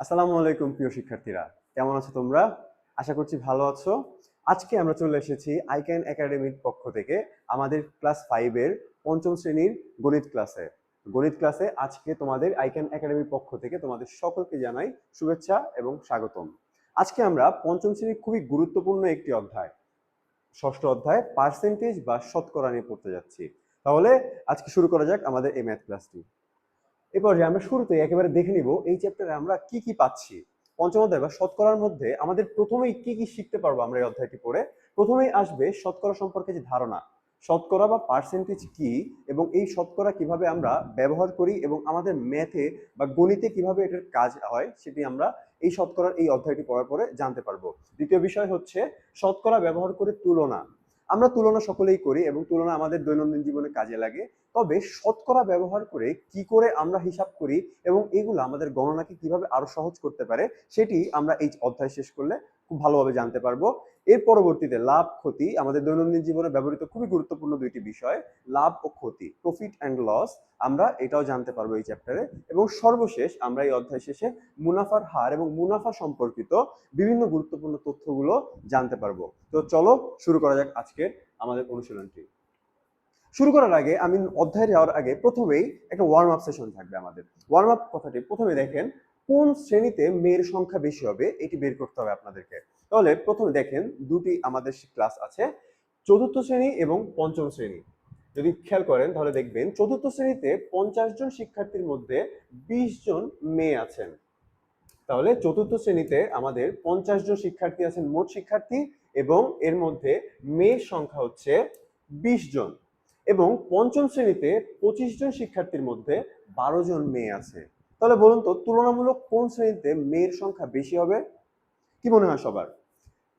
আসসালামু আলাইকুম প্রিয় শিক্ষার্থীরা, কেমন আছো তোমরা? আশা করছি ভালো আছো। আজকে আমরা চলে এসেছি আইক্যান একাডেমির পক্ষ থেকে আমাদের ক্লাস 5 এর পঞ্চম শ্রেণীর গণিত ক্লাসে। আজকে তোমাদের আইক্যান একাডেমির পক্ষ থেকে তোমাদের সকলকে জানাই শুভেচ্ছা এবং স্বাগতম। আজকে আমরা পঞ্চম শ্রেণীর খুবই গুরুত্বপূর্ণ একটি অধ্যায়, ষষ্ঠ অধ্যায় পার্সেন্টেজ বা শতকরা নিয়ে পড়তে যাচ্ছি। তাহলে আজকে শুরু করা যাক আমাদের এই ম্যাথ ক্লাসটি। এরপর যে আমরা শুরুতে একেবারে দেখে নিব এই চ্যাপ্টারে আমরা কি কি পাচ্ছি। পঞ্চম অধ্যায় বা শতকরার মধ্যে আমাদের প্রথমেই কি কি শিখতে পারবো আমরা এই অধ্যায়টি পড়ে। প্রথমেই আসবে শতকরা সম্পর্কে যে ধারণা, শতকরা বা পার্সেন্টেজ কি এবং এই শতকরা কিভাবে আমরা ব্যবহার করি এবং আমাদের ম্যাথে বা গণিতে কিভাবে এটার কাজ হয় সেটি আমরা এই শতকরার এই অধ্যায়টি পড়ার পরে জানতে পারবো। দ্বিতীয় বিষয় হচ্ছে শতকরা ব্যবহার করে তুলনা। আমরা তুলনা সকলেই করি এবং তুলনা আমাদের দৈনন্দিন জীবনে কাজে লাগে। তবে শতকরা ব্যবহার করে কি করে আমরা হিসাব করি এবং এগুলো আমাদের গণনাকে কিভাবে আরো সহজ করতে পারে সেটি আমরা এই অধ্যায় শেষ করলে খুব ভালোভাবে জানতে পারবো। এর পরবর্তীতে লাভ ক্ষতি, আমাদের দৈনন্দিন জীবনে ব্যবহৃত খুবই গুরুত্বপূর্ণ দুইটি বিষয়, লাভ ও ক্ষতি, প্রফিট অ্যান্ড লস, আমরা এটাও জানতে পারবো এই চ্যাপ্টারে। এবং সর্বশেষ আমরা এই অধ্যায় শেষে মুনাফার হার এবং মুনাফা সম্পর্কিত বিভিন্ন গুরুত্বপূর্ণ তথ্যগুলো জানতে পারবো। তো চলো শুরু করা যাক আজকের আমাদের অনুশীলনটি। শুরু করার আগে আমি অধ্যায়ে যাওয়ার আগে প্রথমেই একটা ওয়ার্ম আপ সেশন থাকবে আমাদের। ওয়ার্ম আপ কথাটি প্রথমে দেখেন, কোন শ্রেণীতে মেয়ের সংখ্যা বেশি হবে এটি বের করতে হবে আপনাদেরকে। তাহলে প্রথমে দেখেন দুটি আমাদের ক্লাস আছে, চতুর্থ শ্রেণী এবং পঞ্চম শ্রেণী। যদি খেয়াল করেন তাহলে দেখবেন চতুর্থ শ্রেণীতে 50 জন শিক্ষার্থীর মধ্যে 20 জন মেয়ে আছেন। তাহলে চতুর্থ শ্রেণীতে আমাদের 50 জন শিক্ষার্থী আছেন মোট শিক্ষার্থী, এবং এর মধ্যে মেয়ের সংখ্যা হচ্ছে 20 জন। এবং পঞ্চম শ্রেণীতে 25 জন শিক্ষার্থীর মধ্যে 12 জন মেয়ে আছে। তাহলে বলুন তো তুলনামূলক কোন শ্রেণীতে মেয়ের সংখ্যা বেশি হবে? কি মনে হয় সবার?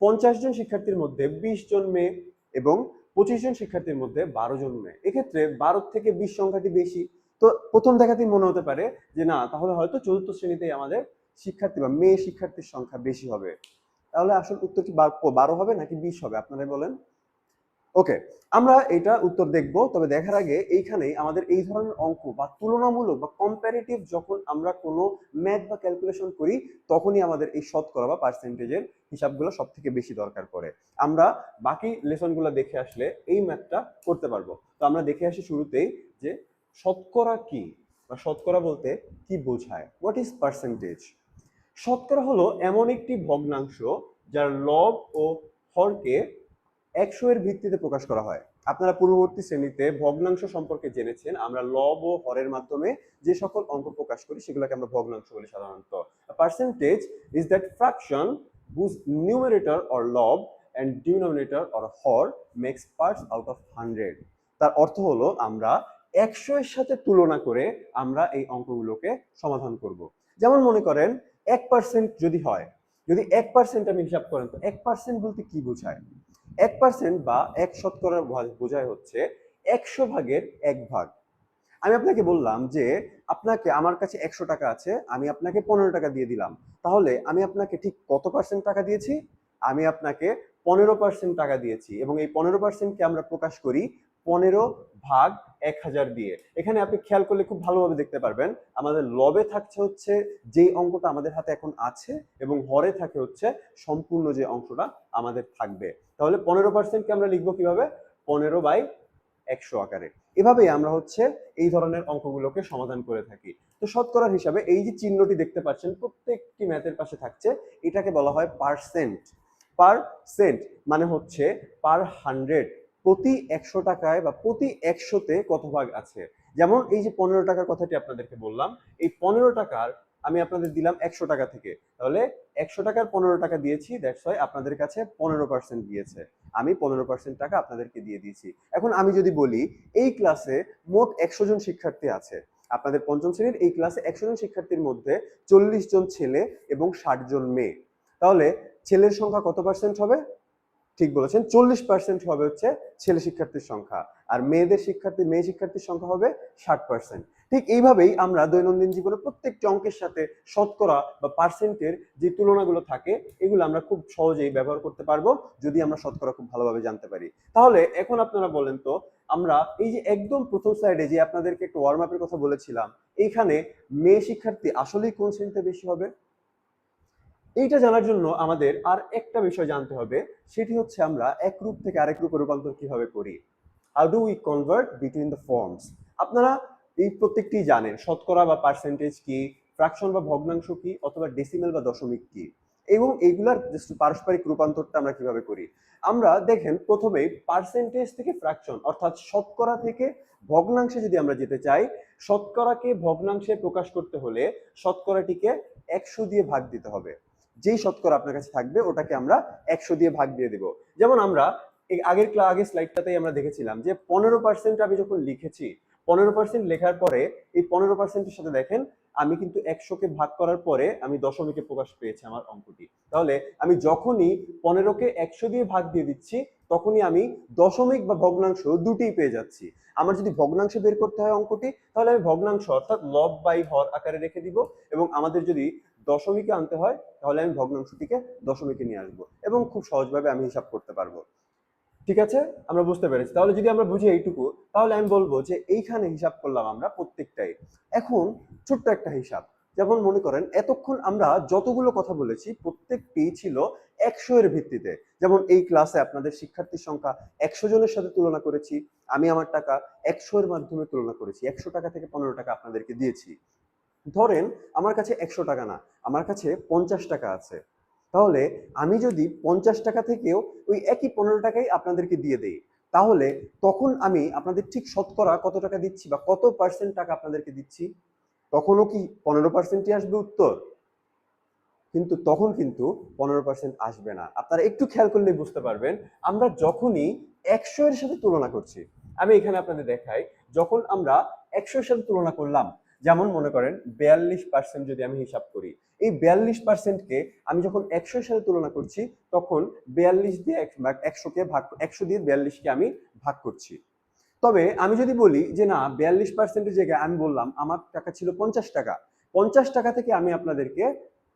50 জন শিক্ষার্থীর মধ্যে 20 জন মেয়ে এবং 25 জন শিক্ষার্থীর মধ্যে 12 জন মেয়ে, এক্ষেত্রে 12 থেকে 20 সংখ্যাটি বেশি। তো প্রথম দেখাতেই মনে হতে পারে যে না, তাহলে হয়তো চতুর্থ শ্রেণীতেই আমাদের শিক্ষার্থী বা মেয়ে শিক্ষার্থীর সংখ্যা বেশি হবে। তাহলে আসল উত্তর কি 12 হবে নাকি 20 হবে আপনারা বলেন? ওকে, আমরা এটা উত্তর দেখব। তবে দেখার আগে এইখানেই আমাদের এই ধরনের অঙ্ক বা তুলনামূলক বা কম্পারেটিভ যখন আমরা কোনো ম্যাথ বা ক্যালকুলেশন করি তখনই আমাদের এই শতকরা বা পার্সেন্টেজের হিসাবগুলো সব থেকে বেশি দরকার পড়ে। আমরা বাকি লেসনগুলো দেখে আসলে এই ম্যাথটা করতে পারবো। তো আমরা দেখে আসি শুরুতেই যে শতকরা কি বা শতকরা বলতে কি বোঝায়। What is percentage? শতকরা হলো এমন একটি ভগ্নাংশ যার লব ও হরকে 100 এর ভিত্তিতে প্রকাশ করা হয়। আপনারা পূর্ববর্তী শ্রেণীতে ভগ্নাংশ সম্পর্কে জেনেছেন। আমরা লব ও হরের মাধ্যমে যে সকল অঙ্ক প্রকাশ করি সেগুলোকে আমরা ভগ্নাংশ বলি সাধারণত। Percentage is that fraction whose numerator or lob and denominator or Har makes parts out of 100। তার অর্থ হলো আমরা 100 এর সাথে তুলনা করে আমরা এই অঙ্কগুলোকে সমাধান করব। যেমন মনে করেন 1% যদি হয়, যদি 1% আমি হিসাব করেন তো 1% বলতে কি বোঝায়? 1% বা 1 শতকরা বোঝায় হচ্ছে 100 ভাগের 1 ভাগ। আমি আপনাকে বললাম যে আপনাকে, আমার কাছে 100 টাকা আছে, আমি আপনাকে 15 টাকা দিয়ে দিলাম। তাহলে আমি আপনাকে ঠিক কত পার্সেন্ট টাকা দিয়েছি? আমি আপনাকে 15% টাকা দিয়েছি, এবং এই 15%কে আমরা প্রকাশ করি 15 ভাগ 1000 দিয়ে। এখানে আপনি খেয়াল করলে খুব ভালোভাবে দেখতে পারবেন আমাদের লবে থাকছে হচ্ছে যে অঙ্কটা আমাদের হাতে এখন আছে, এবং হরে থাকে হচ্ছে সম্পূর্ণ যে অংশটা আমাদের থাকবে। তাহলে 15%কে আমরা লিখবো কিভাবে? 15/100 আকারে। এভাবেই আমরা হচ্ছে এই ধরনের অঙ্কগুলোকে সমাধান করে থাকি। তো শতকরার হিসাবে এই যে চিহ্নটি দেখতে পাচ্ছেন প্রত্যেকটি ম্যাথের পাশে থাকছে, এটাকে বলা হয় পার্সেন্ট। পার্সেন্ট মানে হচ্ছে পার 100, প্রতি 100 টাকায় বা প্রতি 100তে কত ভাগ আছে। যেমন এই যে 15 টাকার কথাটি আপনাদেরকে বললাম, এই 15 টাকার আমি আপনাদের দিলাম 100 টাকা থেকে, তাহলে 100 টাকার 15 টাকা দিয়েছি, দ্যাটস ওয়াই আপনাদের কাছে 15% দিয়েছে। আমি 15% টাকা আপনাদেরকে দিয়ে দিয়েছি। এখন আমি যদি বলি এই ক্লাসে মোট 100 জন শিক্ষার্থী আছে, আপনাদের পঞ্চম শ্রেণীর এই ক্লাসে 100 জন শিক্ষার্থীর মধ্যে 40 জন ছেলে এবং 60 জন মেয়ে, তাহলে ছেলের সংখ্যা কত পার্সেন্ট হবে? ঠিক বলেছেন, 40% হবে হচ্ছে ছেলে শিক্ষার্থীর সংখ্যা, আর মেয়ে শিক্ষার্থীর সংখ্যা হবে 60%। ঠিক এইভাবেই আমরা দৈনন্দিন জীবনে প্রত্যেকটি অঙ্কের সাথে শতকরা বা পার্সেন্টের যে তুলনাগুলো থাকে এগুলো আমরা খুব সহজেই ব্যবহার করতে পারবো যদি আমরা শতকরা খুব ভালোভাবে জানতে পারি। তাহলে এখন আপনারা বলেন তো, আমরা এই যে একদম প্রথম স্লাইডে যে আপনাদেরকে একটু ওয়ার্ম আপের কথা বলেছিলাম, এইখানে মেয়ে শিক্ষার্থী আসলেই কোন শ্রেণীতে বেশি হবে? এইটা জানার জন্য আমাদের আর একটা বিষয় জানতে হবে, সেটি হচ্ছে আমরা এক রূপ থেকে আরেক রূপে রূপান্তর কিভাবে করি। How do we convert between the forms. আপনারা এই প্রত্যেকটি জানেন, শতকরা বা পার্সেন্টেজ কি, ফ্র্যাকশন বা ভগ্নাংশ কি, অথবা ডেসিমেল বা দশমিক কি, এবং এইগুলার জাস্ট পারস্পরিক রূপান্তরটা আমরা কিভাবে করি। আমরা দেখেন প্রথমেই পার্সেন্টেজ থেকে ফ্র্যাকশন অর্থাৎ শতকরা থেকে ভগ্নাংশে যদি আমরা যেতে চাই, শতকরাকে ভগ্নাংশে প্রকাশ করতে হলে শতকরাটিকে 100 দিয়ে ভাগ দিতে হবে। যেই শতকরা আপনার কাছে থাকবে ওটাকে আমরা 100 দিয়ে ভাগ দিয়ে দিব। যেমন আমরা আগের স্লাইডটাতেই আমরা দেখেছিলাম যে 15% আমি যখন লিখেছি, 15% লেখার পরে এই 15%-এর সাথে দেখেন আমি কিন্তু 100-কে ভাগ করার পরে আমি দশমিকে প্রকাশ পেয়েছি আমার অঙ্কটি। তাহলে আমি যখনই 15-কে 100 দিয়ে ভাগ দিয়ে দিচ্ছি, তখনই আমি দশমিক বা ভগ্নাংশ দুটিই পেয়ে যাচ্ছি। আমার যদি ভগ্নাংশ বের করতে হয় অঙ্কটি, তাহলে আমি ভগ্নাংশ অর্থাৎ লব বাই হর আকারে রেখে দিব, এবং আমাদের যদি দশমিকে আনতে হয় তাহলে আমি ভগ্নাংশটিকে দশমিকে নিয়ে আসবো, এবং খুব সহজভাবে আমি হিসাব করতে পারবো। ঠিক আছে, আমরা বুঝতে পেরেছি। তাহলে যদি আমরা বুঝি এইটুকু, তাহলে আমি বলবো যে এইখানে হিসাব করলাম আমরা প্রত্যেকটাই। এখন ছোট্ট একটা হিসাব, যেমন মনে করেন এতক্ষণ আমরা যতগুলো কথা বলেছি প্রত্যেকটি ছিল 100 এর ভিত্তিতে। যেমন এই ক্লাসে আপনাদের শিক্ষার্থীর সংখ্যা 100 জনের সাথে তুলনা করেছি, আমি আমার টাকা 100 এর মাধ্যমে তুলনা করেছি, 100 টাকা থেকে 15 টাকা আপনাদেরকে দিয়েছি। ধরেন আমার কাছে 100 টাকা না, আমার কাছে 50 টাকা আছে, তাহলে আমি যদি 50 টাকা থেকেও ওই একই 15 টাকাই আপনাদেরকে দিয়ে দেই, তাহলে তখন আমি আপনাদের ঠিক শতকরা কত টাকা দিচ্ছি বা কত পার্সেন্ট টাকা আপনাদেরকে দিচ্ছি? তখনও কি 15%ই আসবে উত্তর? কিন্তু তখন কিন্তু 15% আসবে না। আপনারা একটু খেয়াল করলে বুঝতে পারবেন, আমরা যখনই 100 এর সাথে তুলনা করছি, আমি এখানে আপনাদের দেখাই, যখন আমরা 100 এর সাথে তুলনা করলাম, যেমন মনে করেন 42% যদি আমি হিসাব করি, এই 42%কে আমি যখন 100 এর সাথে তুলনা করছি, তখন 42 দিয়ে 100 দিয়ে 42কে আমি ভাগ করছি। তবে আমি যদি বলি যে না, 42%-এর জায়গায় আমি বললাম আমার টাকা ছিল 50 টাকা, 50 টাকা থেকে আমি আপনাদেরকে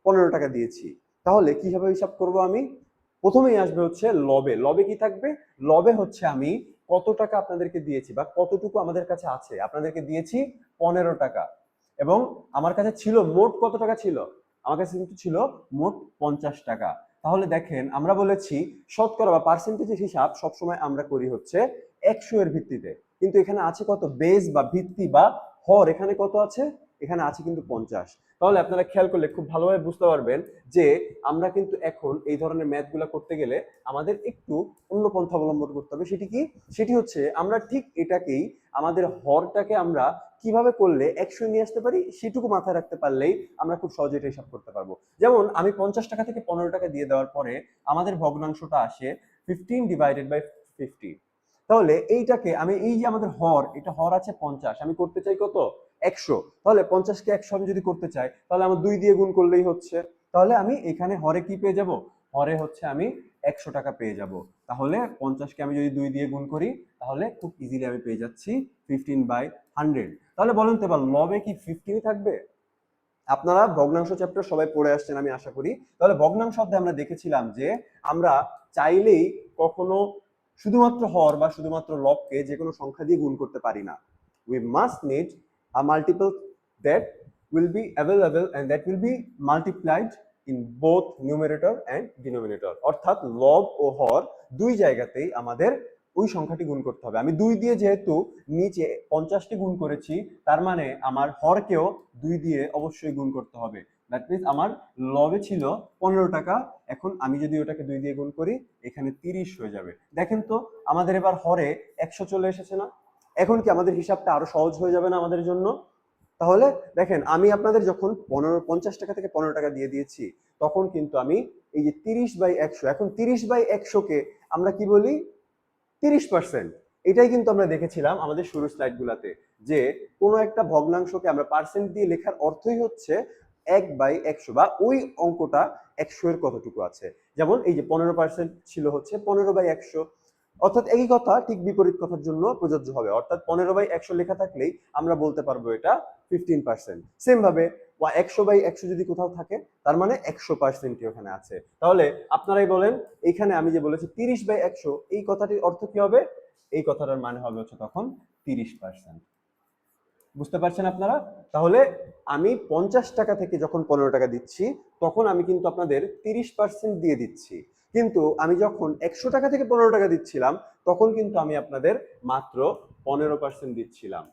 15 টাকা দিয়েছি, তাহলে কিভাবে হিসাব করব আমি? প্রথমেই আসবে হচ্ছে লবে। লবে কি থাকবে? লবে হচ্ছে আমি কত টাকা আপনাদেরকে দিয়েছি বা কতটুকু আমাদের কাছে আছে, আপনাদেরকে দিয়েছি 15 টাকা, এবং আমার কাছে ছিল মোট কত টাকা ছিল? আমার কাছে কিন্তু ছিল মোট 50 টাকা। তাহলে দেখেন আমরা বলেছি শতকরা বা পার্সেন্টেজের হিসাব সবসময় আমরা করি হচ্ছে 100 এর ভিত্তিতে, কিন্তু এখানে আছে কত? বেস বা ভিত্তি বা হর এখানে কত আছে? এখানে আছে কিন্তু 50। তাহলে আপনারা খেয়াল করলে খুব ভালোভাবে বুঝতে পারবেন যে আমরা কিন্তু এখন এই ধরনের ম্যাথগুলো করতে গেলে আমাদের একটু অন্য পন্থা অবলম্বন করতে হবে। সেটি কি? সেটি হচ্ছে আমরা ঠিক এটাকেই, আমাদের হরটাকে আমরা কিভাবে করলে 100 নিয়ে আসতে পারি সেটুকু মাথায় রাখতে পারলেই আমরা খুব সহজে এটা হিসাব করতে পারবো। যেমন আমি 50 টাকা থেকে 15 টাকা দিয়ে দেওয়ার পরে আমাদের ভগ্নাংশটা আসে 15/50। তাহলে এইটাকে আমি, এই যে আমাদের হর, এটা হর আছে 50, আমি করতে চাই কত? 100। তাহলে 50-কে 100 আমি যদি করতে চাই, তাহলে আমার 2 দিয়ে গুণ করলেই হচ্ছে। তাহলে আমি এখানে হরে কি পেয়ে যাব? হরে হচ্ছে আমি 100 টাকা পেয়ে যাব। তাহলে 50-কে আমি যদি 2 দিয়ে গুণ করি, তাহলে খুব ইজিলি আমি পেয়ে যাচ্ছি 15/100। তাহলে বলেন তো এবার লবে কি 15 থাকবে? আপনারা ভগ্নাংশ চ্যাপ্টার সবাই পড়ে আসছেন আমি আশা করি। তাহলে ভগ্নাংশ অধ্যায়ে আমরা দেখেছিলাম যে আমরা চাইলেই কখনো শুধুমাত্র হর বা শুধুমাত্র লবকে যে কোনো সংখ্যা দিয়ে গুণ করতে পারি না। We must need a multiple that will be available and that will be multiplied in both numerator and denominator। অর্থাৎ লব ও হর দুই জায়গাতেই আমাদের ওই সংখ্যাটি গুণ করতে হবে। আমি 2 দিয়ে যেহেতু নিচে 50টি গুণ করেছি, তার মানে আমার হরকেও 2 দিয়ে অবশ্যই গুণ করতে হবে। দ্যাট মিন্স আমার লবে ছিল 15 টাকা, এখন আমি যদি ওটাকে 2 দিয়ে গুণ করি, এখানে 30 হয়ে যাবে। দেখেন তো আমাদের এবার হরে 100 চলে এসেছে না? এখন কি আমাদের হিসাবটা আরো সহজ হয়ে যাবে না আমাদের জন্য? তাহলে দেখেন আমি আপনাদের যখন 50 টাকা থেকে 15 টাকা দিয়ে দিয়েছি, তখন কিন্তু আমি এই যে 30/100, এখন 30/100-কে আমরা কি বলি? 30%। এটাই কিন্তু আমরা দেখেছিলাম আমাদের শুরুর স্লাইডগুলোতে, যে কোনো একটা ভগ্নাংশকে আমরা পার্সেন্ট দিয়ে লেখার অর্থই হচ্ছে 1/100 বা ওই অঙ্কটা 100 এর কতটুকু আছে। যেমন এই যে 15% ছিল হচ্ছে 15/100, অর্থাৎ একই কথা ঠিক বিপরীত কথার জন্য প্রযোজ্য হবে। অর্থাৎ 15/100 লেখা থাকলেই আমরা বলতে পারবো এটা 15%। সেম ভাবে 100/100 যদি কোথাও থাকে, তার মানে 100%ই ওখানে আছে। তাহলে আপনারাই বলেন, এইখানে আমি যে বলেছি 30/100, এই কথাটির অর্থ কি হবে? এই কথাটার মানে হবে হচ্ছে তখন 30%। বুঝতে পারছেন আপনারা? তাহলে আমি 50 টাকা থেকে যখন 15 টাকা দিচ্ছি, তখন আমি কিন্তু আপনাদের 30% দিয়ে দিচ্ছি। কিন্তু আমি যখন 100 টাকা থেকে 15 টাকা দিচ্ছিলাম, তখন কিন্তু আমি আপনাদের মাত্র 15% দিচ্ছিলাম।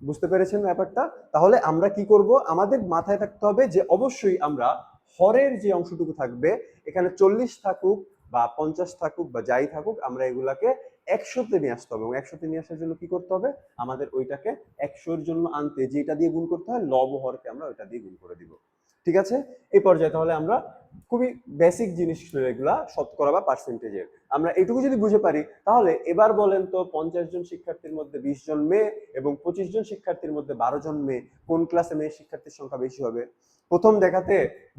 বুঝতে পেরেছেন ব্যাপারটা? তাহলে আমরা কি করব, আমাদের মাথায় থাকতে হবে যে অবশ্যই আমরা হরের যে অংশটুকু থাকবে, এখানে 40 থাকুক বা 50 থাকুক বা যাই থাকুক, আমরা এগুলাকে 100-তে নিয়ে আসতে হবে। এবং 100-তে নিয়ে আসার জন্য কি করতে হবে, আমাদের ওইটাকে 100-এর জন্য আনতে যেটা দিয়ে গুণ করতে হয়, লব হরকে আমরা ওইটা দিয়ে গুণ করে দিব। ঠিক আছে? এই পর্যায়ে তাহলে আমরা খুবই বেসিক জিনিস ছিল এগুলা, শতকরা বা পার্সেন্টেজের। আমরা এটুকু যদি বুঝে পারি, তাহলে এবার বলেন তো 50 জন শিক্ষার্থীর মধ্যে 20 জন মেয়ে এবং 25 জন শিক্ষার্থীর মধ্যে 12 জন মেয়ে, কোন ক্লাসে মেয়ে শিক্ষার্থীর সংখ্যা বেশি হবে? প্রথম দেখাতে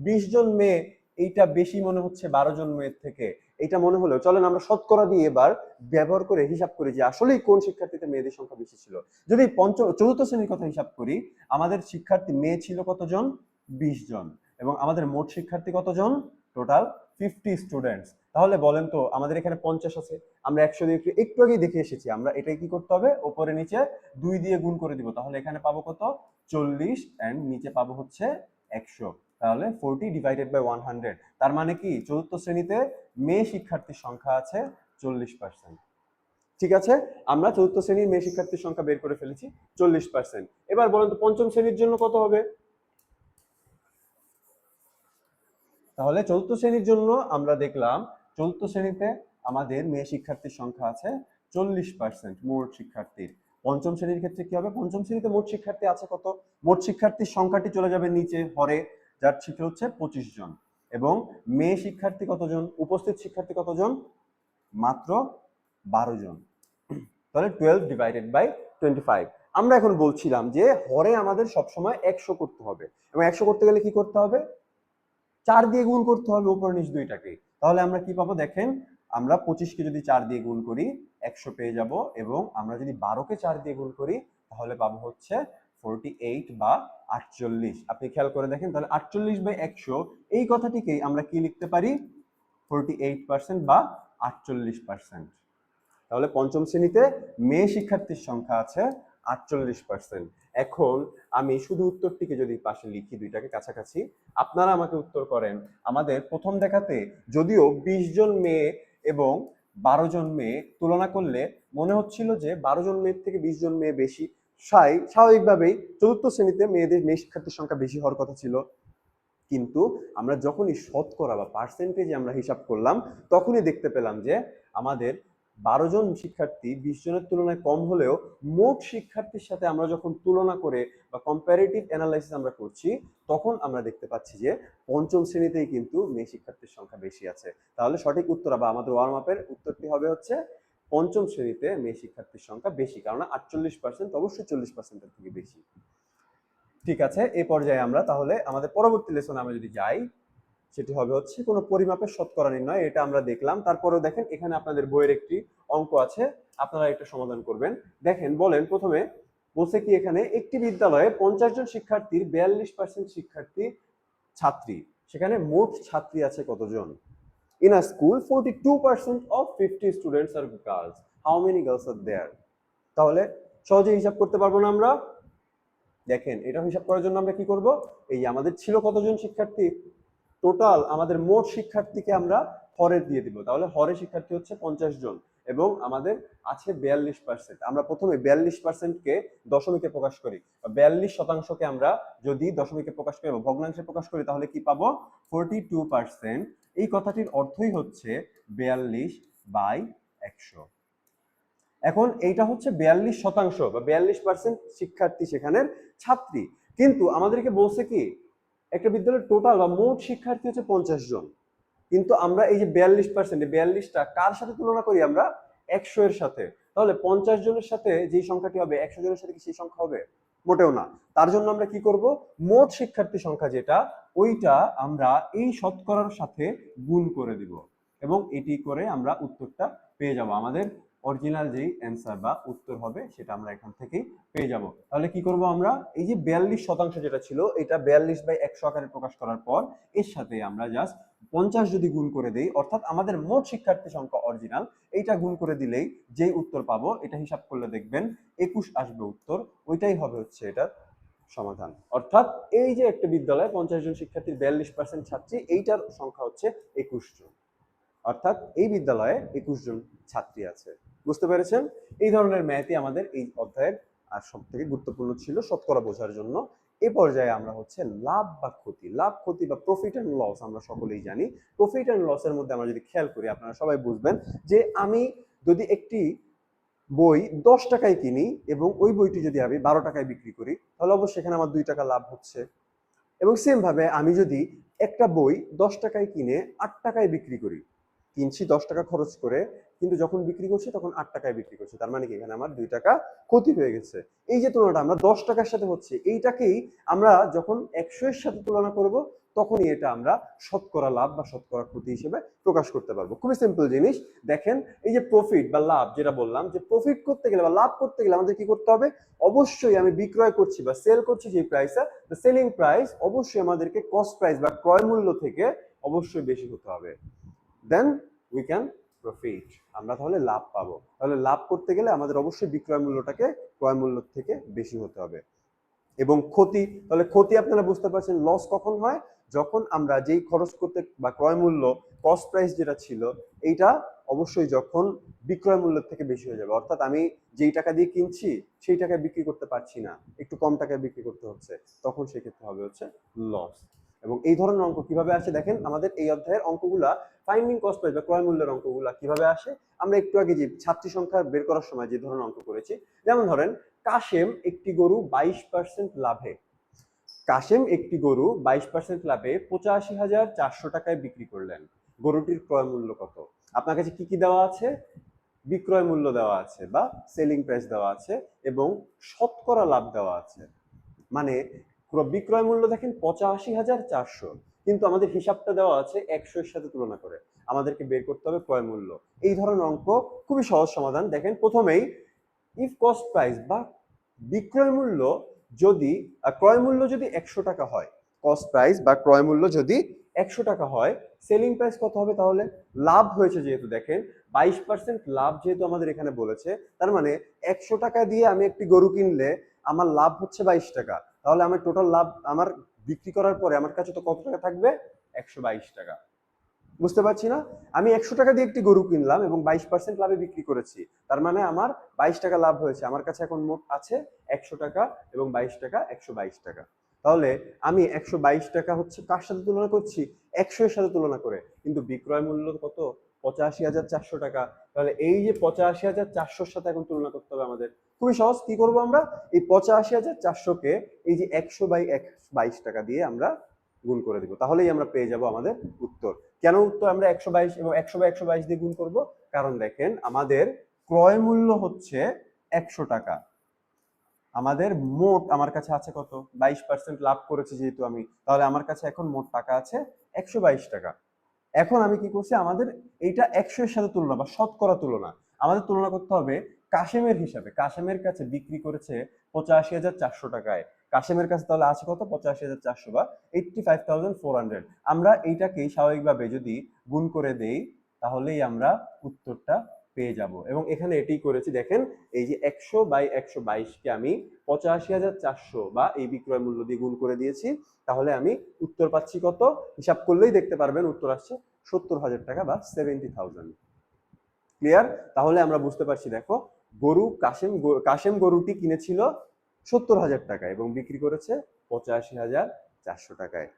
20 জন মেয়ে এইটা বেশি মনে হচ্ছে 12 জন মেয়ের থেকে। এইটা মনে হলেও চলেন আমরা শতকরা দিয়ে এবার ব্যবহার করে হিসাব করি যে আসলেই কোন শিক্ষার্থীতে মেয়েদের সংখ্যা বেশি ছিল। যদি চতুর্থ শ্রেণীর কথা হিসাব করি, আমাদের শিক্ষার্থী মেয়ে ছিল কতজন? 20 জন। এবং আমাদের মোট শিক্ষার্থী কতজন? Total 50 students. তাহলে বলেন তো আমাদের এখানে 50 আছে, আমরা 100 দিয়ে একটু আগেই দেখে এসেছি, আমরা এটাই কি করতে হবে, উপরে নিচে 2 দিয়ে গুণ করে দিব। তাহলে এখানে পাবো কত? 40 এন্ড নিচে পাবো হচ্ছে 100। তাহলে 40 ডিভাইডেড বাই 100। তার মানে কি চতুর্থ শ্রেণীতে মেয়ে শিক্ষার্থীর সংখ্যা আছে 40%। ঠিক আছে, আমরা চতুর্থ শ্রেণীর মেয়ে শিক্ষার্থীর সংখ্যা বের করে ফেলেছি 40%। এবার বলেন তো পঞ্চম শ্রেণীর জন্য কত হবে? তাহলে চতুর্থ শ্রেণীর জন্য আমরা দেখলাম চতুর্থ শ্রেণীতে আমাদের মেয়ে শিক্ষার্থীর সংখ্যা আছে 40% মোট শিক্ষার্থীর। পঞ্চম শ্রেণীর ক্ষেত্রে কি হবে? পঞ্চম শ্রেণীতে মোট শিক্ষার্থী আছে কত? মোট শিক্ষার্থীর সংখ্যাটি চলে যাবে নিচে হরে, যার শিক্ষা হচ্ছে 25 জন। এবং মেয়ে শিক্ষার্থী কতজন? উপস্থিত শিক্ষার্থী কতজন? মাত্র 12 জন। তাহলে 12 ডিভাইডেড বাই 25। আমরা এখন বলছিলাম যে হরে আমাদের সবসময় 100 করতে হবে, এবং 100 করতে গেলে কি করতে হবে? 4 দিয়ে গুণ করতে হবে উপর নিচ দুইটাকে। তাহলে আমরা কি পাবো দেখেন, আমরা 25-কে যদি 4 দিয়ে গুণ করি 100 পেয়ে যাব, এবং আমরা যদি 12-কে 4 দিয়ে গুণ করি তাহলে পাবো হচ্ছে 48 বা 48। আপনি খেয়াল করে দেখেন, তাহলে 48/100 এই কথাটিকেই আমরা কি লিখতে পারি? 48% বা 48%। তাহলে পঞ্চম শ্রেণীতে মেয়ে শিক্ষার্থীর সংখ্যা আছে 48%। এখন আমি শুধু উত্তরটিকে যদি পাশে লিখি, দুইটাকে কাছাকাছি, আপনারা আমাকে উত্তর করেন। আমাদের প্রথম দেখাতে যদিও 20 জন মেয়ে এবং 12 জন মেয়ে তুলনা করলে মনে হচ্ছিল যে 12 জন মেয়ের থেকে 20 জন মেয়ে বেশি, স্বাভাবিকভাবেই চতুর্থ শ্রেণীতে মেয়ে শিক্ষার্থীর সংখ্যা বেশি হওয়ার কথা ছিল। কিন্তু আমরা যখনই শতকরা বা পার্সেন্টেজে আমরা হিসাব করলাম, তখনই দেখতে পেলাম যে আমাদের 12 জন শিক্ষার্থী 20 জনের তুলনায় কম হলেও মোট শিক্ষার্থীর সাথে আমরা যখন তুলনা করে বা কম্পারেটিভ অ্যানালাইসিস আমরা করছি, তখন আমরা দেখতে পাচ্ছি যে পঞ্চম শ্রেণীতেই কিন্তু মেয়ে শিক্ষার্থীর সংখ্যা বেশি আছে। তাহলে সঠিক উত্তর বা আমাদের ওয়ার্ম আপের উত্তরটি হবে হচ্ছে পঞ্চম শ্রেণীতে মেয়ে শিক্ষার্থীর সংখ্যা বেশি, কারণ 48% অবশ্যই 40%-এর থেকে বেশি। ঠিক আছে, এই পর্যায়ে আমরা তাহলে আমাদের পরবর্তী লেসনে আমরা যদি যাই, সেটি হবে হচ্ছে কোনো পরিমাপের শতকরা নির্ণয়। এটা আমরা দেখলাম। তারপরেও দেখেন এখানে আপনাদের বইয়ের একটি অঙ্ক আছে, আপনারা এটা সমাধান করবেন। দেখেন, বলেন প্রথমে বলছে কি, এখানে একটি বিদ্যালয়ে 50 জন শিক্ষার্থীর 42% শিক্ষার্থী ছাত্রী, সেখানে মোট ছাত্রী আছে কতজন? In a school 42% of 50 students are girls. How many girls are there? তাহলে সহজে হিসাব করতে পারবো না আমরা? দেখেন, এটা হিসাব করার জন্য আমরা কি করব, এই আমাদের ছিল কতজন শিক্ষার্থী, টোটাল আমাদের মোট শিক্ষার্থীকে আমরা হরে দিয়ে দিব। তাহলে হরে শিক্ষার্থী হচ্ছে 50 জন এবং আমাদের আছে 42%। আমরা প্রথমে 42%-কে দশমিকে প্রকাশ করি, 42%-কে আমরা যদি দশমিকে প্রকাশ করি বা ভগ্নাংশে প্রকাশ করি, তাহলে কি পাবো? 42%। এই কথাটির অর্থই হচ্ছে 42/100। এখন এইটা হচ্ছে 42% বা 42% শিক্ষার্থী সেখানের ছাত্রী। কিন্তু আমাদেরকে বলছে কি, একটা বিদ্যালয়ের টোটাল বা মোট শিক্ষার্থী হচ্ছে 50 জন। কিন্তু আমরা এই যে 42%, 42টা কার সাথে তুলনা করি আমরা? 100 এর সাথে। তাহলে 50 জনের সাথে যে সংখ্যাটি হবে 100 জনের সাথে কি সেই সংখ্যা হবে? মোটেও না। তার জন্য আমরা কি করব, মোট শিক্ষার্থী সংখ্যা যেটা, ওইটা আমরা এই শতকরার সাথে গুণ করে দিব, এবং এটি করে আমরা উত্তরটা পেয়ে যাব। আমাদের অরিজিনাল যেই অ্যান্সার বা উত্তর হবে সেটা আমরা এখান থেকেই পেয়ে যাব। তাহলে কি করব আমরা, এই যে 42% যেটা ছিল এটা 42/100 আকারে প্রকাশ করার পর এর সাথে আমরা জাস্ট 50 যদি গুণ করে দেই, অর্থাৎ আমাদের মোট শিক্ষার্থী সংখ্যা অরিজিনাল, এইটা গুণ করে দিলেই যেই উত্তর পাবো এটা হিসাব করলে দেখবেন 21 আসবে উত্তর। ওইটাই হবে হচ্ছে এটার সমাধান। অর্থাৎ এই যে একটা বিদ্যালয়ে 50 জন শিক্ষার্থীর 42% ছাত্রী, এইটার সংখ্যা হচ্ছে 21 জন। অর্থাৎ এই বিদ্যালয়ে 21 জন ছাত্রী আছে। বুঝতে পেরেছেন? এই ধরনের ম্যাথই আমাদের এই অধ্যায়ের আর সব থেকে গুরুত্বপূর্ণ ছিল শতকরা বোঝার জন্য। এই পর্যায়ে আমরা হচ্ছে লাভ বা ক্ষতি, লাভ ক্ষতি বা প্রফিট অ্যান্ড লস আমরা সকলেই জানি। প্রফিট অ্যান্ড লসের মধ্যে আমরা যদি খেয়াল করি আপনারা সবাই বুঝবেন যে আমি যদি একটি বই 10 টাকায় কিনি এবং ওই বইটি যদি আমি 12 টাকায় বিক্রি করি তাহলে অবশ্যই সেখানে আমার 2 টাকা লাভ হচ্ছে। এবং সেম ভাবে আমি যদি একটা বই 10 টাকায় কিনে 8 টাকায় বিক্রি করি, কিনছি 10 টাকা খরচ করে কিন্তু যখন বিক্রি করছি তখন 8 টাকায় বিক্রি করছি, তার মানে কি এখানে আমার 2 টাকা ক্ষতি হয়ে গেছে। এই যে তুলনাটা আমরা 10 টাকার সাথে হচ্ছে, এইটাকেই আমরা যখন 100 এর সাথে তুলনা করব তখনই এটা আমরা শতকরা লাভ বা শতকরা ক্ষতি হিসেবে প্রকাশ করতে পারবো। খুবই সিম্পল জিনিস। দেখেন এই যে প্রফিট বা লাভ, যেটা বললাম যে প্রফিট করতে গেলে বা লাভ করতে গেলে আমাদের কি করতে হবে, অবশ্যই আমি বিক্রয় করছি বা সেল করছি যে প্রাইসে, দ্য সেলিং প্রাইস অবশ্যই আমাদেরকে কস্ট প্রাইস বা ক্রয় মূল্য থেকে অবশ্যই বেশি হতে হবে। দেন উই ক্যান প্রফিট, আমরা তাহলে লাভ পাবো। তাহলে লাভ করতে গেলে আমাদের অবশ্যই বিক্রয় মূল্যটাকে ক্রয় মূল্য থেকে বেশি হতে হবে। এবং ক্ষতি, তাহলে ক্ষতি আপনারা বুঝতে পারছেন লস কখন হয়, যখন আমরা যেই খরচ করতে বা ক্রয় মূল্য কস্ট প্রাইস যেটা ছিল এইটা অবশ্যই যখন বিক্রয় মূল্যের থেকে বেশি হয়ে যাবে, অর্থাৎ আমি যেই টাকা দিয়ে কিনছি সেই টাকায় বিক্রি করতে পারছি না, একটু কম টাকায় বিক্রি করতে হচ্ছে, তখন সেক্ষেত্রে হবে হচ্ছে লস। এবং এই ধরনের অঙ্ক কিভাবে আসে দেখেন, আমাদের এই অধ্যায়ের অঙ্কগুলা ফাইন্ডিং কস্ট প্রাইস বা ক্রয় মূল্যের অঙ্কগুলা কিভাবে আসে, আমরা একটু আগে যে ছাত্রী সংখ্যা বের করার সময় যে ধরনের অঙ্ক করেছি, যেমন ধরেন কাশেম একটি গরু 22% লাভে, কাশেম একটি গরু 22% লাভে 85,400 টাকায় বিক্রি করলেন। গরুটির ক্রয় মূল্য কত? আপনার কাছে কি কি দেওয়া আছে? বিক্রয় মূল্য দেওয়া আছে বা সেলিং প্রাইস দেওয়া আছে এবং শতকরা লাভ দেওয়া আছে। মানে বিক্রয় মূল্য দেখেন 85,400, কিন্তু আমাদের হিসাবটা দেওয়া আছে 100 এর সাথে তুলনা করে, আমাদেরকে বের করতে হবে ক্রয় মূল্য। এই ধরনের অঙ্ক খুবই সহজ সমাধান। দেখেন প্রথমেই ইফ কস্ট প্রাইস বা বিক্রয় মূল্য যদি ক্রয় মূল্য যদি 100 টাকা হয়, কস্ট প্রাইস বা ক্রয় মূল্য যদি 100 টাকা হয়, সেলিং প্রাইস কত হবে? তাহলে লাভ হয়েছে যেহেতু, দেখেন 22% লাভ যেহেতু আমাদের এখানে বলেছে, তার মানে 100 টাকা দিয়ে আমি একটি গরু কিনলে আমার লাভ হচ্ছে 22 টাকা, তাহলে আমার টোটাল লাভ আমার বিক্রি করার পরে আমার কাছে তো কত টাকা থাকবে? 122 টাকা। বুঝতে পারছি না? আমি 100 টাকা দিয়ে একটি গরু কিনলাম এবং 22% লাভে বিক্রি করেছি, তার মানে আমার 22 টাকা লাভ হয়েছে। আমার কাছে এখন মোট আছে 100 টাকা এবং 22 টাকা, 122 টাকা। তাহলে আমি 122 টাকা হচ্ছে কার সাথে তুলনা করছি? 100 এর সাথে তুলনা করে, কিন্তু বিক্রয় মূল্য কত? 85,400 টাকা। তাহলে এই যে 85,400-র সাথে এখন তুলনা করতে হবে আমাদের। খুবই সহজ, কি করব আমরা? এই 85,400-কে এই যে 100/122 টাকা দিয়ে আমরা গুণ করে দিব, তাহলেই আমরা পেয়ে যাব আমাদের উত্তর। কেন উত্তর আমরা 122 এবং 100/122 দিয়ে গুণ করব? কারণ দেখেন আমাদের ক্রয় মূল্য হচ্ছে 100 টাকা, আমাদের মোট আমার কাছে আছে কত? 22% লাভ করেছি যেহেতু আমি, তাহলে আমার কাছে এখন মোট টাকা আছে 122 টাকা। এখন আমি কি করছি, আমাদের এইটা 100 এর সাথে তুলনা বা শতকরা তুলনা, আমাদের তুলনা করতে হবে কাশেমের হিসাবে। কাশেমের কাছে বিক্রি করেছে 85,400 টাকায়, কাশেমের কাছে তাহলে আছে কত? 85,400 বা 85,400। আমরা এইটাকেই স্বাভাবিকভাবে যদি গুণ করে দেই তাহলেই আমরা উত্তরটা পেয়ে যাব। এবং এখানে এটাই করেছি, দেখেন এই যে 100/122-কে আমি 85,400 বা এই বিক্রয় মূল্য দিয়ে গুণ করে দিয়েছি, তাহলে আমি উত্তর পাচ্ছি কত? হিসাব করলেই দেখতে পারবেন উত্তর আসছে 70,000 টাকা বা 70,000। ক্লিয়ার? তাহলে আমরা বুঝতে পারছি, দেখো কাশেম গরুটি কিনেছিল 70,000 টাকায় এবং বিক্রি করেছে 85,400 টাকায়।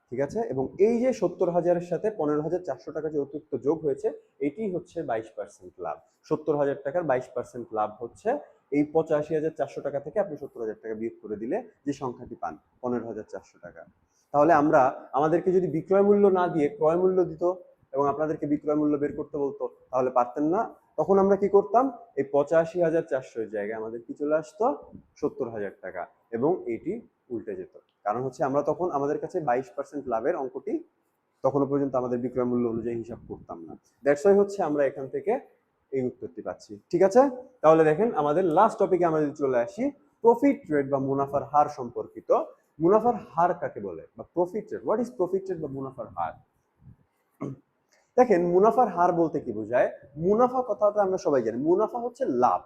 ঠিক আছে? এবং এই যে 70,000-এর সাথে 15,400 টাকা যে অতিরিক্ত যোগ হয়েছে, এটি হচ্ছে 22% লাভ। 70,000 টাকার 22% লাভ হচ্ছে এই 85,400 টাকা থেকে আপনি 70,000 টাকা বিয়োগ করে দিলে যে সংখ্যাটি পান 15,400 টাকা। তাহলে আমরা আমাদেরকে যদি বিক্রয় মূল্য না দিয়ে ক্রয় মূল্য দিত এবং আপনাদেরকে বিক্রয় মূল্য বের করতে বলতো তাহলে পারতেন না। তখন আমরা কি করতাম? এই 85,400-এর জায়গায় আমাদের কি চলে আসতো? 70,000 টাকা, এবং এটি উল্টে যেত। কারণ হচ্ছে আমরা তখন আমাদের কাছে 22% লাভের অঙ্কটি তখনও পর্যন্ত আমাদের বিক্রয় মূল্য অনুযায়ী হিসাব করতাম না। দ্যাটস ওয়াই হচ্ছে আমরা এখান থেকে এই উত্তরটি পাচ্ছি। ঠিক আছে, তাহলে দেখেন আমাদের লাস্ট টপিকে আমরা যদি চলে আসি, প্রফিট রেট বা মুনাফার হার সম্পর্কিত। মুনাফার হার কাকে বলে বা profit rate, what is profit rate বা মুনাফার হার? দেখেন মুনাফার হার বলতে কি বোঝায়? মুনাফা কথাটা আমরা সবাই জানি, মুনাফা হচ্ছে লাভ,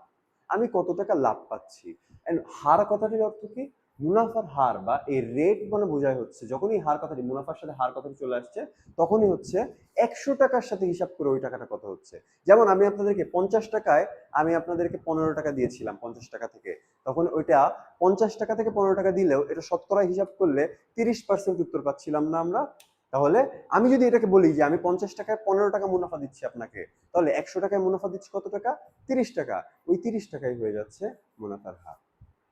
আমি কত টাকা লাভ পাচ্ছি। এন্ড হার কথাটির অর্থ কি? মুনাফার হার বা এই রেট মানে বোঝায় হচ্ছে, যখনই হার কথাটি মুনাফার সাথে হার কথাটি চলে আসছে তখনই হচ্ছে 100 টাকার সাথে হিসাব করে ওই টাকাটা কত হচ্ছে। যেমন আমি আপনাদেরকে 50 টাকায় আমি আপনাদেরকে 15 টাকা দিয়েছিলাম 50 টাকা থেকে, তখন ওইটা 50 টাকা থেকে 15 টাকা দিলেও এটা শতকরা হিসাব করলে 30% উত্তর পাচ্ছিলাম না আমরা? তাহলে আমি যদি এটাকে বলি যে আমি 50 টাকায় 15 টাকা মুনাফা দিচ্ছি আপনাকে, তাহলে 100 টাকায় মুনাফা দিচ্ছি কত টাকা? 30 টাকা। ওই 30 টাকাই হয়ে যাচ্ছে মুনাফার হার।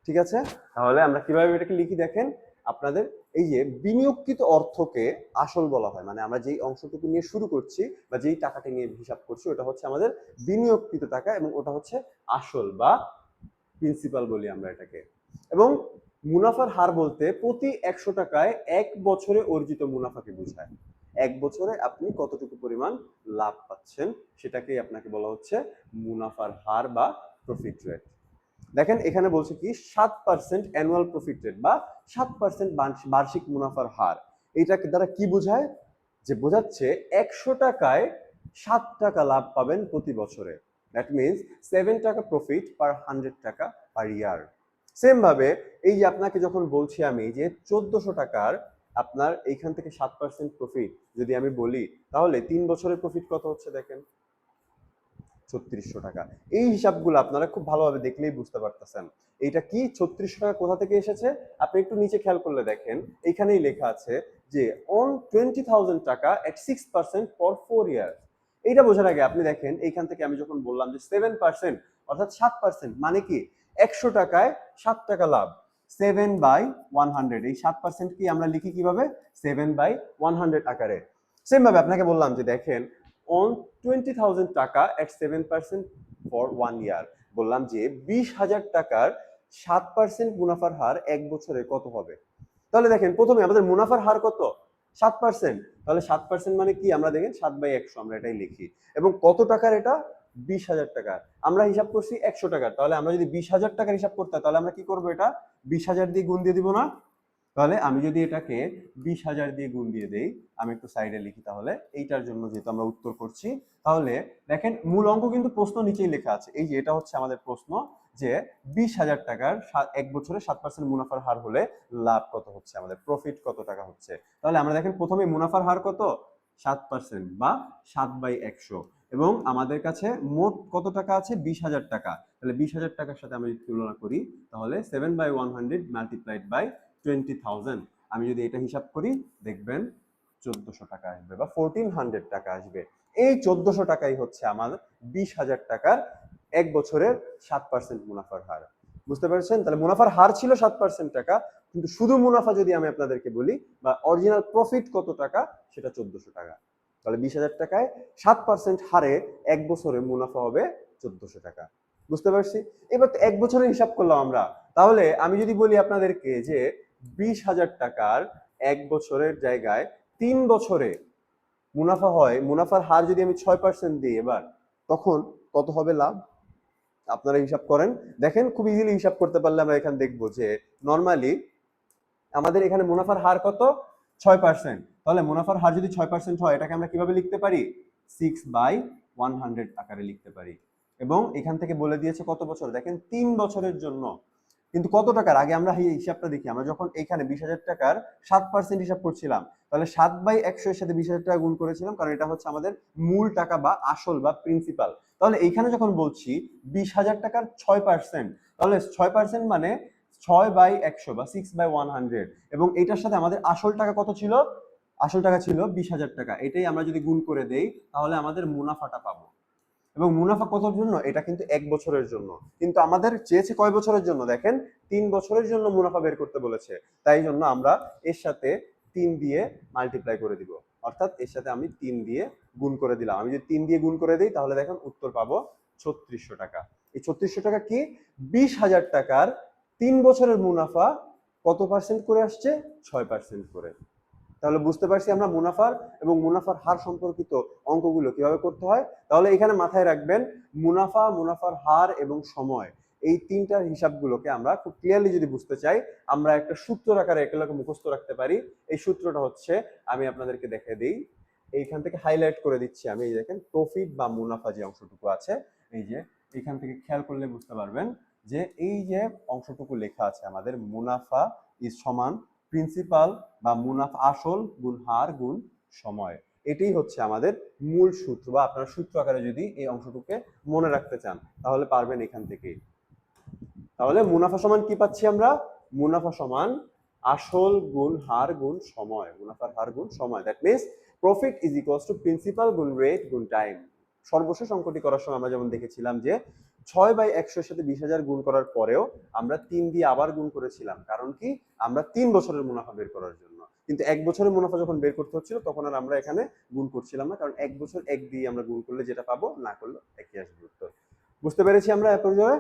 ঠিক আছে, তাহলে আমরা কিভাবে এটাকে লিখি দেখেন, আপনাদের এই যে বিনিয়োগকৃত অর্থকে আসল বলা হয়, মানে আমরা যেই অংশটুকু নিয়ে শুরু করছি বা যেই টাকাটা নিয়ে হিসাব করছি ওটা হচ্ছে আমাদের বিনিয়োগকৃত টাকা, এবং ওটা হচ্ছে আসল বা প্রিন্সিপাল বলি আমরা এটাকে। এবং মুনাফার হার বলতে প্রতি 100 টাকায় 1 বছরে অর্জিত মুনাফাকে বোঝায়। 1 বছরে আপনি কতটুকু পরিমাণ লাভ পাচ্ছেন সেটাকেই আপনাকে বলা হচ্ছে মুনাফার হার বা প্রফিট রেট। দেখেন এখানে বলছে কি 7% অ্যানুয়াল প্রফিট রেট বা 7% বার্ষিক মুনাফার হার। এইটাকে দ্বারা কি বোঝায়? যে বোঝাচ্ছে 100 টাকায় 7 টাকা লাভ পাবেন প্রতি বছরে। দ্যাট মিনস 7 টাকা প্রফিট পার 100 টাকা পার ইয়ার। সেম ভাবে এই যে আপনাকে যখন বলছি আমি যে 1400 টাকার আপনার এইখান থেকে 7% প্রফিট যদি আমি বলি, তাহলে 3 বছরের প্রফিট কত হচ্ছে দেখেন, 3600 টাকা। এই হিসাবগুলো আপনারা খুব ভালোভাবে দেখলেই বুঝতে পারতেছেন এইটা কি 3600 টাকা কোথা থেকে এসেছে। আপনি একটু নিচে খেয়াল করলে দেখেন এইখানেই লেখা আছে যে অন 20,000 টাকা এট 6% ফর 4 ইয়ার। এইটা বোঝার আগে আপনি দেখেন এইখান থেকে আমি যখন বললাম যে 7% অর্থাৎ 7%, মানে কি 100 টাকায় 7 টাকা লাভ, 7/100। এই 7% কি আমরা লিখি কিভাবে? 7/100 আকারে। সেম ভাবে আপনাকে বললাম যে দেখেন on 20,000 টাকা at 7% for 1 year, বললাম যে 20,000 টাকার 7% মুনাফার হার 1 বছরে কত হবে। তাহলে দেখেন প্রথমে আমাদের মুনাফার হার কত? 7%। তাহলে 7% মানে কি? আমরা দেখেন 7/100 আমরা এটাই লিখি। এবং কত টাকার এটা? 20,000 টাকার। আমরা হিসাব করছি 100 টাকার, তাহলে আমরা যদি 20,000 টাকার হিসাব করতে হয় তাহলে আমরা কি করবো? এটা 20,000 দিয়ে গুণ দিয়ে দিব না? তাহলে আমি যদি এটাকে 20,000 দিয়ে গুণ দিয়ে দেই, আমি একটু সাইডে লিখি, তাহলে এইটার জন্য যেহেতু আমরা উত্তর করছি, তাহলে দেখেন মূল অঙ্ক কিন্তু প্রশ্ন নিচেই লেখা আছে। এই যে এটা হচ্ছে আমাদের প্রশ্ন যে 20,000 টাকার 1 বছরে 7% মুনাফার হার হলে লাভ কত হচ্ছে, আমাদের প্রফিট কত টাকা হচ্ছে। তাহলে আমরা দেখেন প্রথমে মুনাফার হার কত? 7% বা 7/100, এবং আমাদের কাছে মোট কত টাকা আছে? 20,000 টাকা। তাহলে 20,000 টাকার সাথে আমি যদি তুলনা করি তাহলে 7/100 মাল্টিপ্লাইড বাই 20,000, আমি যদি এটা হিসাব করি দেখবেন 1400 টাকা আসবে বা 1400 টাকা আসবে। এই 1400 টাকাই হচ্ছে আমার 20,000 টাকার 1 বছরের 7% মুনাফার হার। বুঝতে পারছেন? তাহলে মুনাফার হার ছিল 7% টাকা, কিন্তু শুধু মুনাফা যদি আমি আপনাদেরকে বলি বা অরিজিনাল প্রফিট কত টাকা সেটা 1400 টাকা। তাহলে 20,000 টাকায় 7% হারে 1 বছরে মুনাফা হবে 1400 টাকা। বুঝতে পারছি? এবার তো 1 বছরের হিসাব করলাম আমরা। তাহলে আমি যদি বলি আপনাদেরকে যে 20,000 টাকার 1 বছরের জায়গায় 3 বছরে মুনাফা হয়, মুনাফার হার যদি আমি 6% দিই এবার, তখন কত হবে লাভ? আপনারা হিসাব করেন। দেখেন খুব ইজিলি হিসাব করতে পারলে আমরা এখানে দেখবো যে নরমালি আমাদের এখানে মুনাফার হার কত? 6%। তাহলে মুনাফার হার যদি 6% হয় এটাকে আমরা কিভাবে লিখতে পারি? 6/100 আকারে লিখতে পারি। এবং এখান থেকে বলে দিয়েছে কত বছর, দেখেন 3 বছরের জন্য। কিন্তু কত টাকার? আগে আমরা এই হিসাবটা দেখি। আমরা যখন এখানে 20,000 টাকার 7% হিসাব করছিলাম, তাহলে 7/100 এর সাথে 20,000 টাকা গুণ করেছিলাম, কারণ এটা হচ্ছে আমাদের মূল টাকা বা আসল বা প্রিন্সিপাল। তাহলে এইখানে যখন বলছি 20,000 টাকার 6%, তাহলে 6% মানে 6/100 বা 6/100, এবং এটার সাথে আমাদের আসল টাকা কত ছিল? আসল টাকা ছিল 20,000 টাকা। এটাই আমরা যদি গুণ করে দেই তাহলে আমাদের মুনাফাটা পাবো। এবং মুনাফা কতর জন্য? এটা কিন্তু 1 বছরের জন্য, কিন্তু আমাদের চেয়েছে কয় বছরের জন্য? দেখেন 3 বছরের জন্য মুনাফা বের করতে বলেছে, তাই জন্য আমরা এর সাথে 3 দিয়ে মাল্টিপ্লাই করে দিব, অর্থাৎ এর সাথে আমি 3 দিয়ে গুণ করে দিলাম। আমি যদি 3 দিয়ে গুণ করে দিই তাহলে দেখেন উত্তর পাবো 3600 টাকা। এই 3600 টাকা কি? 20,000 টাকার 3 বছরের মুনাফা কত পার্সেন্ট করে আসছে? 6% করে। তাহলে বুঝতে পারছি আমরা মুনাফার এবং মুনাফার হার সম্পর্কিত অঙ্কগুলো কিভাবে করতে হয়। তাহলে এখানে মাথায় রাখবেন মুনাফা, মুনাফার হার এবং সময়, এই তিনটার হিসাবগুলোকে আমরা খুব ক্লিয়ারলি যদি বুঝতে চাই, আমরা একটা সূত্র আকারে এগুলোকে মুখস্থ রাখতে পারি। এই সূত্রটা হচ্ছে, আমি আপনাদেরকে দেখে দিই, এইখান থেকে হাইলাইট করে দিচ্ছি আমি। এই দেখেন প্রফিট বা মুনাফা যে অংশটুকু আছে, এই যে এখান থেকে খেয়াল করলে বুঝতে পারবেন যে এই যে অংশটুকু লেখা আছে আমাদের, মুনাফা ইজ সমান প্রিন্সিপাল বা মুনাফা আসল গুণ হার গুণ সময়। এটাই হচ্ছে আমাদের মূল সূত্র, বা আপনারা সূত্র আকারে যদি এই অংশটুকে মনে রাখতে চান তাহলে পারবেন এখান থেকেই। তাহলে মুনাফা সমান কি পাচ্ছি আমরা? মুনাফা সমান আসল গুণ হার গুণ সময়, মুনাফার হার গুণ সময়। That means profit is equals to principal গুণ রেট গুণ টাইম। সর্বশেষ অঙ্কটি করার সময় আমরা যেমন দেখেছিলাম যে 6/100 এর সাথে 20,000 গুণ করার পরেও আমরা 3 দিয়ে আবার গুণ করেছিলাম। কারণ কি? আমরা 3 বছরের মুনাফা বের করার জন্য। কিন্তু 1 বছরের মুনাফা যখন বের করতে হচ্ছিল তখন আর আমরা এখানে গুণ করছিলাম না, কারণ 1 বছর 1 দিয়ে আমরা গুণ করলে যেটা পাবো, না করলে একই আসবে উত্তর। বুঝতে পেরেছি আমরা এ পর্যায়ে?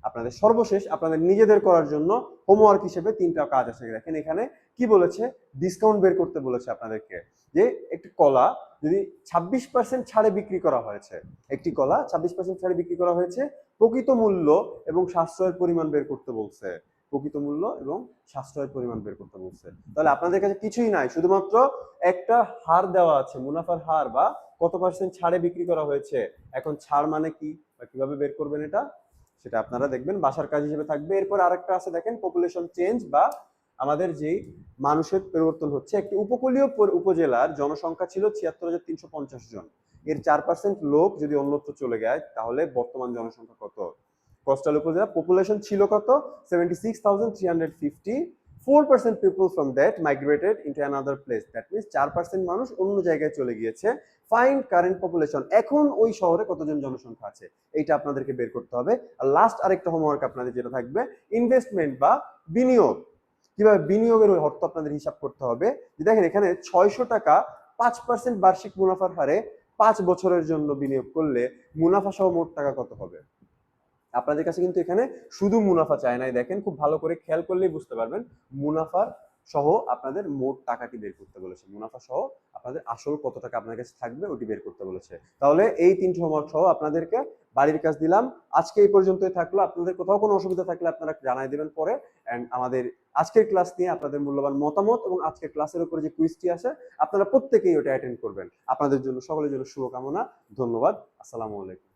আপনাদের সর্বশেষ আপনাদের নিজেদের করার জন্য হোমওয়ার্ক হিসেবে 3টা কাজ আছে। দেখেন এখানে কি বলেছে, ডিসকাউন্ট বের করতে বলেছে আপনাদেরকে। যে একটি কলা যদি 26% ছাড়ে বিক্রি করা হয়েছে, একটি কলা 26% ছাড়ে বিক্রি করা হয়েছে, প্রকৃত মূল্য এবং সাশ্রয়ের পরিমাণ বের করতে বলছে। প্রকৃত মূল্য এবং সাশ্রয়ের পরিমাণ বের করতে বলছে। তাহলে আপনাদের কাছে কিছুই নাই, শুধুমাত্র একটা হার দেওয়া আছে, মুনাফার হার বা কত পার্সেন্ট ছাড়ে বিক্রি করা হয়েছে। এখন ছাড় মানে কি বা কিভাবে বের করবেন এটা, সেটা আপনারা দেখবেন, বাসার কাজ হিসেবে থাকবে। এরপর আরেকটা আছে দেখেন, পপুলেশন চেঞ্জ বা আমাদের যেই মানুষের পরিবর্তন হচ্ছে। একটি উপকূলীয় উপজেলার জনসংখ্যা ছিল 76,350 জন। এর 4% লোক যদি অন্যত্র চলে যায় তাহলে বর্তমান জনসংখ্যা কত? কোস্টাল উপজেলা পপুলেশন ছিল কত? 76,350। 4% people from that migrated into another place. That means 4% মানুষ অন্য জায়গায় চলে গিয়েছে। ফাইন্ড কারেন্ট পপুলেশন, এখন ওই শহরে কতজন জনসংখ্যা আছে, এইটা আপনাদেরকে বের করতে হবে। আর লাস্ট আরেকটা হোমওয়ার্ক আপনাদের যেটা থাকবে, ইনভেস্টমেন্ট বা বিনিয়োগ। কিভাবে বিনিয়োগের অর্থ আপনাদের হিসাব করতে হবে। যে দেখেন এখানে 600 টাকা 5% বার্ষিক মুনাফার হারে 5 বছরের জন্য বিনিয়োগ করলে মুনাফা সহ মোট টাকা কত হবে? আপনাদের কাছে কিন্তু এখানে শুধু মুনাফা চায় নাই, দেখেন খুব ভালো করে খেয়াল করলেই বুঝতে পারবেন। মুনাফার সহ আপনাদের মোট টাকাটি বের করতে বলেছে, মুনাফা সহ আপনাদের আসল কত টাকা আপনাদের কাছে থাকবে ওটি বের করতে বলেছে। তাহলে এই 3টি হোমওয়ার্ক সহ আপনাদেরকে বাড়ির কাজ দিলাম। আজকে এই পর্যন্তই থাকলো। আপনাদের কোথাও কোনো অসুবিধা থাকলে আপনারা জানাই দেবেন পরে। এন্ড আমাদের আজকের ক্লাস নিয়ে আপনাদের মূল্যবান মতামত এবং আজকের ক্লাসের উপরে যে কুইজটি আছে আপনারা প্রত্যেকেই ওটা অ্যাটেন্ড করবেন। আপনাদের জন্য, সকলের জন্য শুভকামনা। ধন্যবাদ। আসসালামু আলাইকুম।